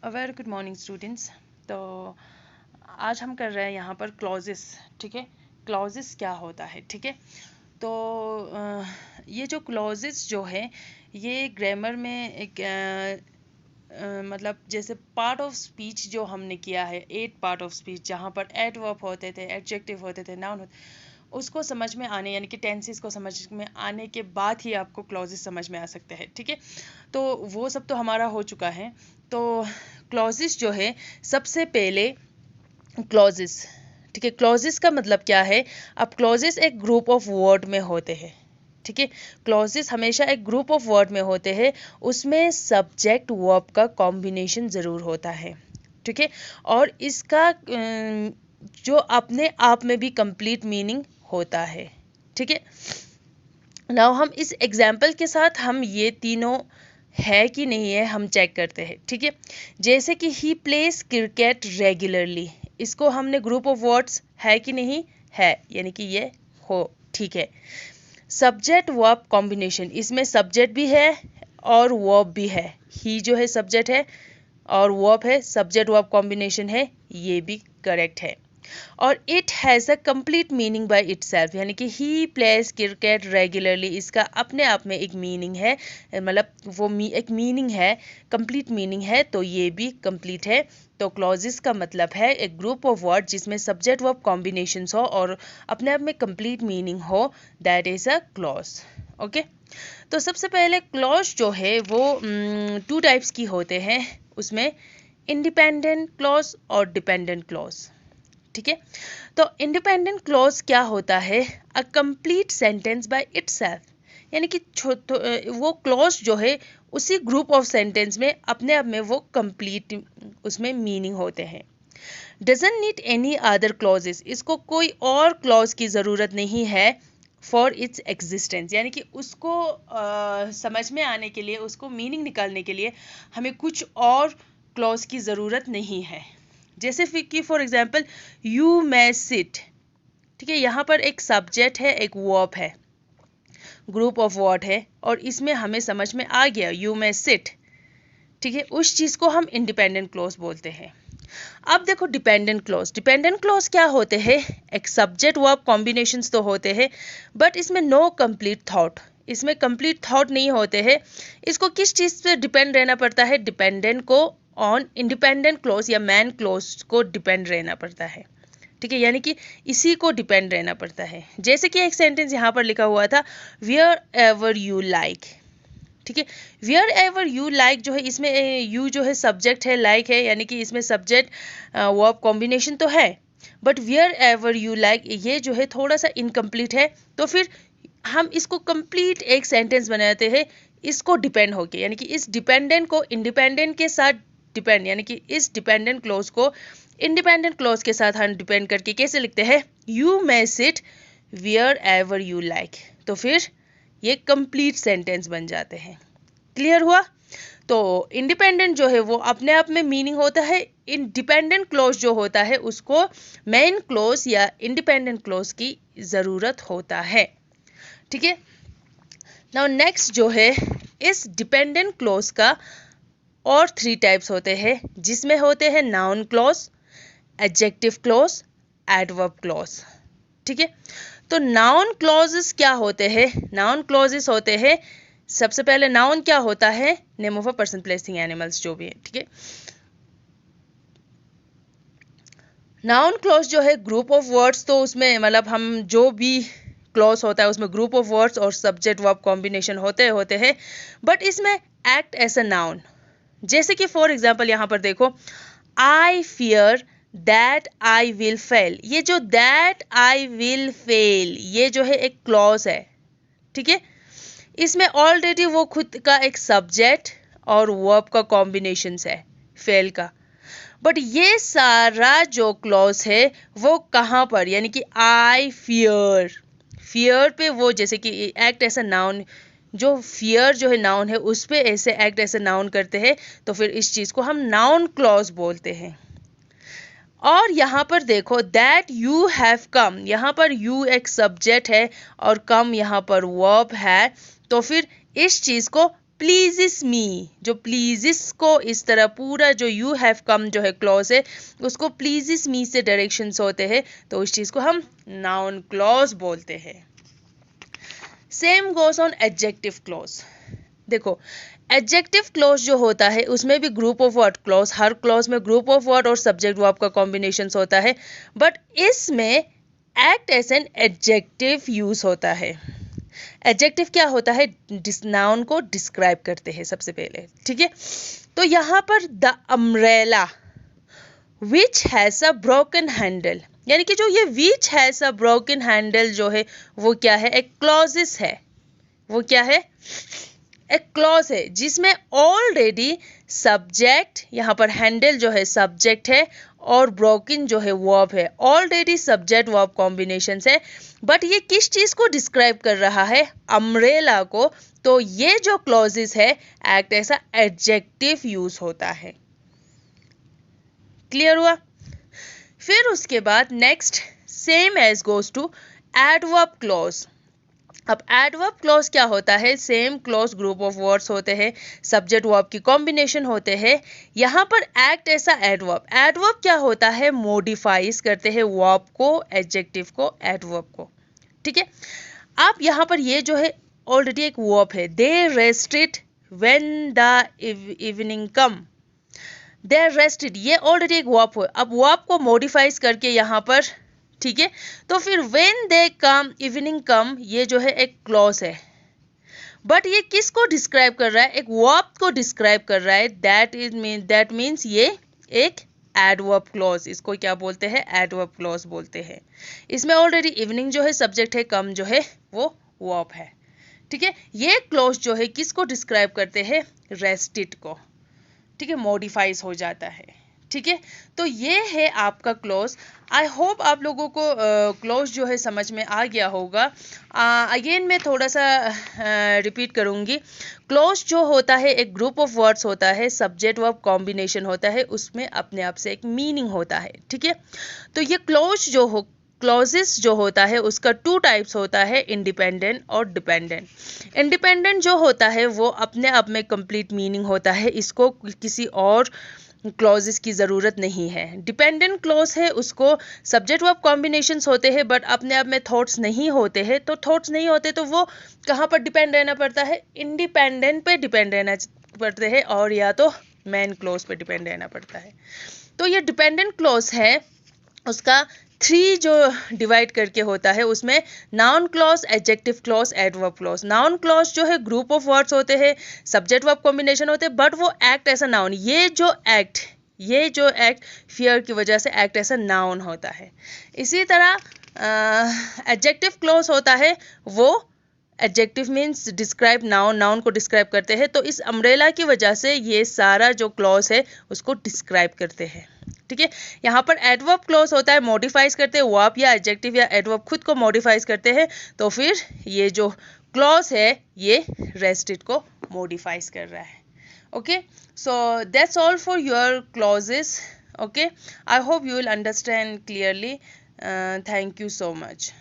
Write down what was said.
Very good morning students. तो आज हम कर रहे हैं यहाँ पर क्लॉजेस। ठीक है, क्लॉजेस क्या होता है? ठीक है, तो ये जो क्लॉजेस जो है ये ग्रामर में एक मतलब जैसे पार्ट ऑफ स्पीच जो हमने किया है, 8 पार्ट ऑफ स्पीच, जहाँ पर एडवर्ब होते थे, एडजेक्टिव होते थे, नाउन होते, उसको समझ में आने यानी कि टेंसेस को समझ में आने के बाद ही आपको क्लॉजेस समझ में आ सकते हैं। ठीक है, तो वो सब तो हमारा हो चुका है। तो क्लॉजेस जो है, सबसे पहले क्लॉजेस, ठीक है, क्लॉजेस का मतलब क्या है? अब क्लॉजेस एक ग्रुप ऑफ वर्ड में होते हैं। ठीक है, क्लॉजेस हमेशा एक ग्रुप ऑफ वर्ड में होते हैं, उसमें सब्जेक्ट वर्ब का कॉम्बिनेशन ज़रूर होता है। ठीक है, और इसका जो अपने आप में भी कंप्लीट मीनिंग होता है। ठीक है, नाउ हम इस एग्जाम्पल के साथ हम ये तीनों है कि नहीं है हम चेक करते हैं। ठीक है, जैसे कि ही प्लेस क्रिकेट रेगुलरली, इसको हमने ग्रुप ऑफ वर्ड्स है कि नहीं है, यानी कि ये हो। ठीक है, सब्जेक्ट वर्ब कॉम्बिनेशन, इसमें सब्जेक्ट भी है और वर्ब भी है। ही जो है सब्जेक्ट है और वर्ब है, सब्जेक्ट वर्ब कॉम्बिनेशन है, ये भी करेक्ट है। और it has a complete meaning by itself, यानी कि ही प्लेज क्रिकेट रेगुलरली, इसका अपने आप में एक मीनिंग है, मतलब वो एक मीनिंग है, कंप्लीट मीनिंग है, तो ये भी कंप्लीट है। तो क्लॉजेस का मतलब है एक ग्रुप ऑफ वर्ड जिसमें सब्जेक्ट वर्ब कॉम्बिनेशंस हो और अपने आप में कंप्लीट मीनिंग हो, that is a clause. Okay, तो सबसे पहले क्लॉज जो है वो 2 टाइप्स की होते हैं, उसमें इंडिपेंडेंट क्लॉज और डिपेंडेंट क्लॉज। ठीक है, तो इंडिपेंडेंट क्लॉज क्या होता है? A complete sentence by itself, यानी कि वो क्लॉज जो है उसी ग्रुप ऑफ सेंटेंस में अपने आप में वो कंप्लीट उसमें मीनिंग होते हैं। Doesn't need any other clauses, इसको कोई और क्लॉज की ज़रूरत नहीं है फॉर इट्स एग्जिस्टेंस, यानी कि उसको समझ में आने के लिए, उसको मीनिंग निकालने के लिए हमें कुछ और क्लॉज की ज़रूरत नहीं है। जैसे कि for example you may sit, ठीक है, यहाँ पर एक सब्जेक्ट है, एक वर्ब है, ग्रुप ऑफ वर्ड है, और इसमें हमें समझ में आ गया यू मै सिट। ठीक है, उस चीज़ को हम इंडिपेंडेंट क्लॉज बोलते हैं। अब देखो डिपेंडेंट क्लॉज, डिपेंडेंट क्लॉज क्या होते हैं? एक सब्जेक्ट वर्ब कॉम्बिनेशंस तो होते हैं, बट इसमें नो कंप्लीट थॉट, इसमें कंप्लीट थॉट नहीं होते हैं। इसको किस चीज़ पे डिपेंड रहना पड़ता है? डिपेंडेंट को ऑन इंडिपेंडेंट क्लॉज या मैन क्लॉज को डिपेंड रहना पड़ता है। ठीक है, यानी कि इसी को डिपेंड रहना पड़ता है। जैसे कि एक सेंटेंस यहाँ पर लिखा हुआ था, वेयर एवर यू लाइक। ठीक है, वेयर एवर यू लाइक जो है, इसमें यू जो है सब्जेक्ट है, लाइक है, यानी कि इसमें सब्जेक्ट वर्ब कॉम्बिनेशन तो है, but wherever you like ये जो है थोड़ा सा इनकम्प्लीट है। तो फिर हम इसको कंप्लीट एक सेंटेंस बनाते हैं, इसको डिपेंड होके, यानी कि इस डिपेंडेंट को इंडिपेंडेंट के साथ डिपेंड, यानी कि इस डिपेंडेंट क्लोज को इंडिपेंडेंट क्लोज के साथ हम डिपेंड करके कैसे लिखते हैं? You may sit wherever you like, तो फिर ये कंप्लीट सेंटेंस बन जाते हैं। क्लियर हुआ? तो इंडिपेंडेंट जो है वो अपने आप में मीनिंग होता है, इंडिपेंडेंट क्लोज जो होता है उसको मेन क्लोज या इंडिपेंडेंट क्लोज की ज़रूरत होता है। ठीक है, नाउ नेक्स्ट जो है, इस डिपेंडेंट क्लोज का और 3 टाइप्स होते हैं, जिसमें होते हैं noun close, adjective close, adverb close. ठीक है, तो नाउन क्लॉजेस क्या होते हैं? नाउन क्लॉजेस होते हैं, सबसे पहले नाउन क्या होता है? Name of a person, place, thing, animals जो भी है। ठीक है, नाउन क्लॉज जो है ग्रुप ऑफ वर्ड्स, तो उसमें मतलब हम जो भी क्लॉज होता है उसमें ग्रुप ऑफ वर्ड्स और सब्जेक्ट वर्ब कॉम्बिनेशन होते हैं, बट इसमें एक्ट एज अ नाउन। जैसे कि फॉर एग्जाम्पल यहाँ पर देखो, I fear that I will fail, ये जो दैट आई विल फेल ये जो है एक क्लॉज है। ठीक है, इसमें ऑलरेडी वो खुद का एक सब्जेक्ट और वर्ब का कॉम्बिनेशन है, फेल का, बट ये सारा जो क्लॉज है वो कहाँ पर, यानी कि आई फियर, फियर पे वो जैसे कि एक्ट ऐसा नाउन, जो फियर जो है नाउन है उस पे ऐसे एक्ट ऐसे नाउन करते हैं, तो फिर इस चीज़ को हम नाउन क्लॉज बोलते हैं। और यहाँ पर देखो दैट यू हैव कम, यहाँ पर यू एक सब्जेक्ट है और कम यहाँ पर वर्ब है, तो फिर इस चीज़ को प्लीजिस मी, जो प्लीजिस को इस तरह पूरा जो यू हैव कम जो है क्लॉज है उसको प्लीजिस मी से डायरेक्शंस होते हैं, तो उस चीज को हम नाउन क्लॉज बोलते हैं। Same goes on adjective clause. देखो एडजेक्टिव क्लॉज जो होता है उसमें भी ग्रुप ऑफ वर्ड क्लॉज, हर क्लॉज में ग्रुप ऑफ वर्ड और सब्जेक्ट वर्ब का कॉम्बिनेशन होता है, बट इसमें act as an adjective use होता है। एडजेक्टिव क्या होता है, नाउन को डिस्क्राइब करते हैं सबसे पहले, ठीक है। तो यहाँ पर the umbrella which has a broken handle, यानी कि जो ये which has a broken handle जो है वो क्या है, एक क्लॉजिस है। वो क्या है, एक क्लॉज है जिसमें ऑलरेडी सब्जेक्ट, यहाँ पर हैंडल जो है सब्जेक्ट है और ब्रोकन जो है वर्ब है, ऑलरेडी सब्जेक्ट वर्ब कॉम्बिनेशन है, बट ये किस चीज को डिस्क्राइब कर रहा है, अम्ब्रेला को। तो ये जो क्लॉजेस है एक्ट ऐसा एडजेक्टिव यूज होता है। क्लियर हुआ। फिर उसके बाद next same as goes to adverb clause. अब एडवर्ब क्लॉज क्या होता है, same clause group of words होते हैं, सब्जेक्ट वर्ब की कॉम्बिनेशन होते हैं। यहाँ पर एक्ट ऐसा एडवर्ब, एडवर्ब क्या होता है, मॉडिफाइज करते हैं वर्ब को, एडजेक्टिव को, एडवर्ब को, ठीक है। आप यहाँ पर ये जो है ऑलरेडी एक वर्ब है, they rested when the evening come, they rested, ये ऑलरेडी एक वर्ब है। अब वर्ब को मॉडिफाइज करके यहाँ पर, ठीक है, तो फिर व्हेन दे कम, इवनिंग कम, ये जो है एक क्लॉज है, बट ये किसको डिस्क्राइब कर रहा है, एक वर्ब को डिस्क्राइब कर रहा है। दैट मीन्स ये एक एडवर्ब क्लॉज, इसको क्या बोलते हैं, एडवर्ब क्लॉज बोलते हैं। इसमें ऑलरेडी इवनिंग जो है सब्जेक्ट है, कम जो है वो वर्ब है, ठीक है। ये क्लॉज जो है किसको डिस्क्राइब करते हैं, रेस्टेड को, ठीक है, मॉडिफाइज हो जाता है, ठीक है। तो ये है आपका क्लॉज। आई होप आप लोगों को क्लॉज जो है समझ में आ गया होगा। अगेन मैं थोड़ा सा रिपीट करूँगी। क्लॉज जो होता है एक ग्रुप ऑफ वर्ड्स होता है, सब्जेक्ट वर्ब कॉम्बिनेशन होता है, उसमें अपने आप से एक मीनिंग होता है, ठीक है। तो ये क्लॉज जो हो, क्लॉजेस जो होता है उसका टू टाइप्स होता है, इंडिपेंडेंट और डिपेंडेंट। इंडिपेंडेंट जो होता है वो अपने आप में कंप्लीट मीनिंग होता है, इसको किसी और क्लॉजेस की ज़रूरत नहीं है। डिपेंडेंट क्लॉज है, उसको सब्जेक्ट वर्ब कॉम्बिनेशंस होते हैं बट अपने आप में थॉट्स नहीं होते हैं, तो थॉट्स नहीं होते तो वो कहाँ पर डिपेंड रहना पड़ता है, इंडिपेंडेंट पे डिपेंड रहना पड़ते हैं, और या तो मेन क्लॉज पे डिपेंड रहना पड़ता है। तो ये डिपेंडेंट क्लॉज है, उसका 3 जो डिवाइड करके होता है, उसमें noun clause, adjective clause, adverb clause. Noun clause जो है ग्रुप ऑफ वर्ड्स होते हैं, सब्जेक्ट वर्ब कॉम्बिनेशन होते हैं, बट वो एक्ट एज अ नाउन, ये जो एक्ट फियर की वजह से एक्ट एज अ नाउन होता है। इसी तरह एडजेक्टिव क्लॉज होता है, वो adjective means describe noun, noun को डिस्क्राइब करते हैं। तो इस अम्ब्रेला की वजह से ये सारा जो क्लॉज है उसको डिस्क्राइब करते हैं, ठीक है। यहाँ पर एडवर्ब क्लॉज होता है, मॉडिफाइज करते हैं, वर्ब या एडजेक्टिव या एडवर्ब खुद को मॉडिफाइज करते हैं, तो फिर ये जो क्लॉज है ये रेस्टेड को मॉडिफाइज कर रहा है। Okay, so that's all for your clauses. Okay, I hope you will understand clearly. Thank you so much.